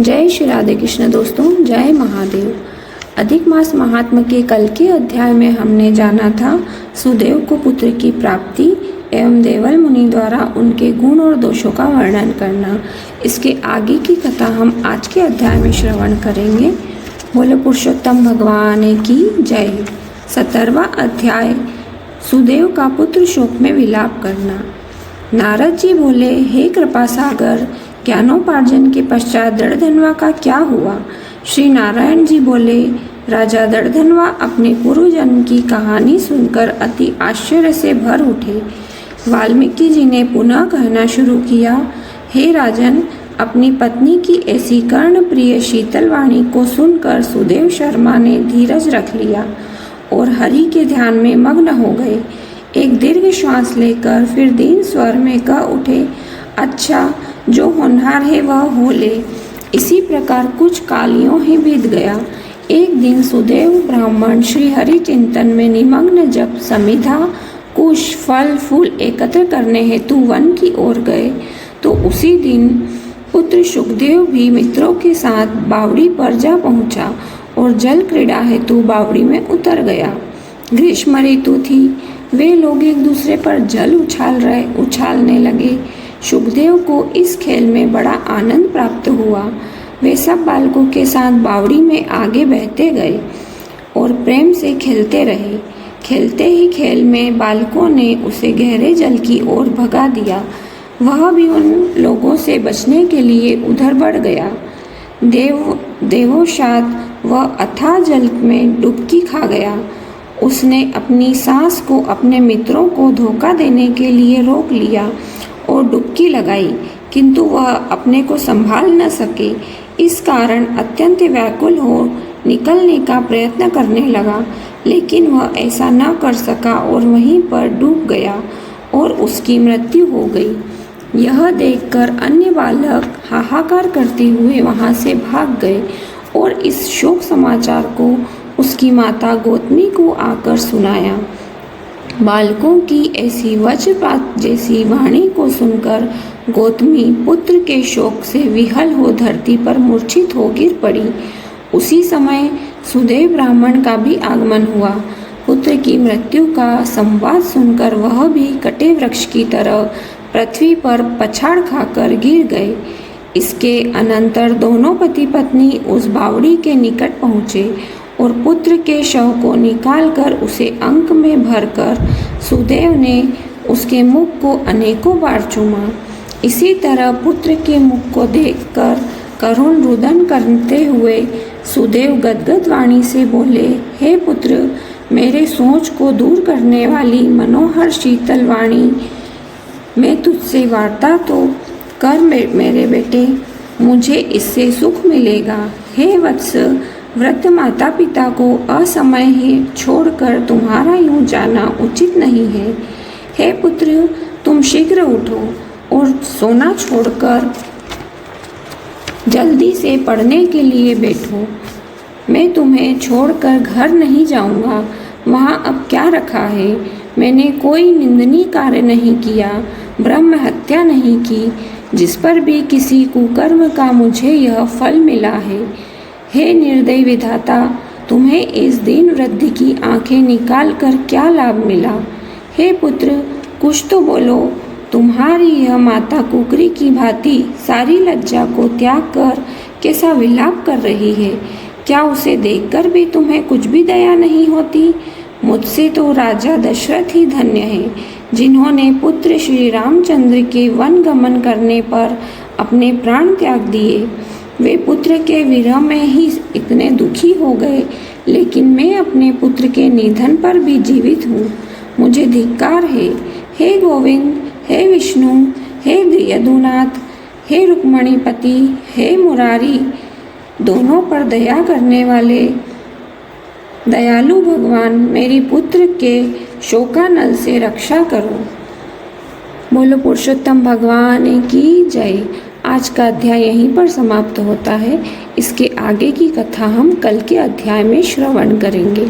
जय श्री राधे कृष्ण दोस्तों, जय महादेव। अधिक मास महात्म के कल के अध्याय में हमने जाना था सुदेव को पुत्र की प्राप्ति एवं देवल मुनि द्वारा उनके गुण और दोषों का वर्णन करना। इसके आगे की कथा हम आज के अध्याय में श्रवण करेंगे। बोलो पुरुषोत्तम भगवान की जय। 17वां अध्याय, सुदेव का पुत्र शोक में विलाप करना। नारद जी बोले, हे कृपा सागर, ज्ञानोपार्जन के पश्चात दृढ़धनवा का क्या हुआ? श्री नारायण जी बोले, राजा दृढ़धनवा अपने पूर्व जन्म की कहानी सुनकर अति आश्चर्य से भर उठे। वाल्मीकि जी ने पुनः कहना शुरू किया, हे राजन, अपनी पत्नी की ऐसी कर्ण प्रिय शीतल वाणी को सुनकर सुदेव शर्मा ने धीरज रख लिया और हरि के ध्यान में मग्न हो गए। एक दीर्घ श्वास लेकर फिर दीन स्वर में कह उठे, अच्छा, जो होनहार है वह हो ले। इसी प्रकार कुछ कालियों ही बीत गया। एक दिन सुदेव ब्राह्मण श्री हरि चिंतन में निमग्न जब समिधा कुश फल फूल एकत्र करने हेतु वन की ओर गए तो उसी दिन पुत्र सुखदेव भी मित्रों के साथ बावड़ी पर जा पहुंचा और जल क्रीड़ा हेतु बावड़ी में उतर गया। ग्रीष्म ऋतु थी। वे लोग एक दूसरे पर जल उछालने लगे। सुखदेव को इस खेल में बड़ा आनंद प्राप्त हुआ। वे सब बालकों के साथ बावड़ी में आगे बहते गए और प्रेम से खेलते रहे। खेलते ही खेल में बालकों ने उसे गहरे जल की ओर भगा दिया। वह भी उन लोगों से बचने के लिए उधर बढ़ गया। देवोशात वह अथाह जल में डुबकी खा गया। उसने अपनी सांस को अपने मित्रों को धोखा देने के लिए रोक लिया और डुबकी लगाई, किंतु वह अपने को संभाल न सके। इस कारण अत्यंत व्याकुल हो निकलने का प्रयत्न करने लगा, लेकिन वह ऐसा न कर सका और वहीं पर डूब गया और उसकी मृत्यु हो गई। यह देखकर अन्य बालक हाहाकार करते हुए वहां से भाग गए और इस शोक समाचार को उसकी माता गौतमी को आकर सुनाया। बालकों की ऐसी वज्रपात जैसी वाणी को सुनकर गौतमी पुत्र के शोक से विहल हो धरती पर मूर्छित हो गिर पड़ी। उसी समय सुदेव ब्राह्मण का भी आगमन हुआ। पुत्र की मृत्यु का संवाद सुनकर वह भी कटे वृक्ष की तरह पृथ्वी पर पछाड़ खाकर गिर गए। इसके अनंतर दोनों पति पत्नी उस बावड़ी के निकट पहुँचे और पुत्र के शव को निकालकर उसे अंक में भरकर सुदेव ने उसके मुख को अनेकों बार चूमा। इसी तरह पुत्र के मुख को देखकर करुण रुदन करते हुए सुदेव गदगद वाणी से बोले, हे पुत्र, मेरे सोच को दूर करने वाली मनोहर शीतल वाणी, मैं तुझसे वार्ता तो कर मेरे बेटे, मुझे इससे सुख मिलेगा। हे वत्स, वृद्ध माता पिता को असमय ही छोड़कर तुम्हारा यूं जाना उचित नहीं है। हे पुत्र, तुम शीघ्र उठो और सोना छोड़कर जल्दी से पढ़ने के लिए बैठो। मैं तुम्हें छोड़कर घर नहीं जाऊंगा। वहाँ अब क्या रखा है? मैंने कोई निंदनीय कार्य नहीं किया, ब्रह्म हत्या नहीं की, जिस पर भी किसी कुकर्म का मुझे यह फल मिला है। हे निर्दयी विधाता, तुम्हें इस दीन वृद्ध की आंखें निकाल कर क्या लाभ मिला? हे पुत्र, कुछ तो बोलो। तुम्हारी यह माता कुकरी की भांति सारी लज्जा को त्याग कर कैसा विलाप कर रही है? क्या उसे देखकर भी तुम्हें कुछ भी दया नहीं होती? मुझसे तो राजा दशरथ ही धन्य है, जिन्होंने पुत्र श्री रामचंद्र के वन गमन करने पर अपने प्राण त्याग दिए। वे पुत्र के विरह में ही इतने दुखी हो गए, लेकिन मैं अपने पुत्र के निधन पर भी जीवित हूँ। मुझे धिक्कार है। हे गोविंद, हे विष्णु, हे यदुनाथ, हे रुक्मणीपति, हे मुरारी, दोनों पर दया करने वाले दयालु भगवान, मेरी पुत्र के शोकानल से रक्षा करो। बोलो पुरुषोत्तम भगवान की जय। आज का अध्याय यहीं पर समाप्त होता है। इसके आगे की कथा हम कल के अध्याय में श्रवण करेंगे।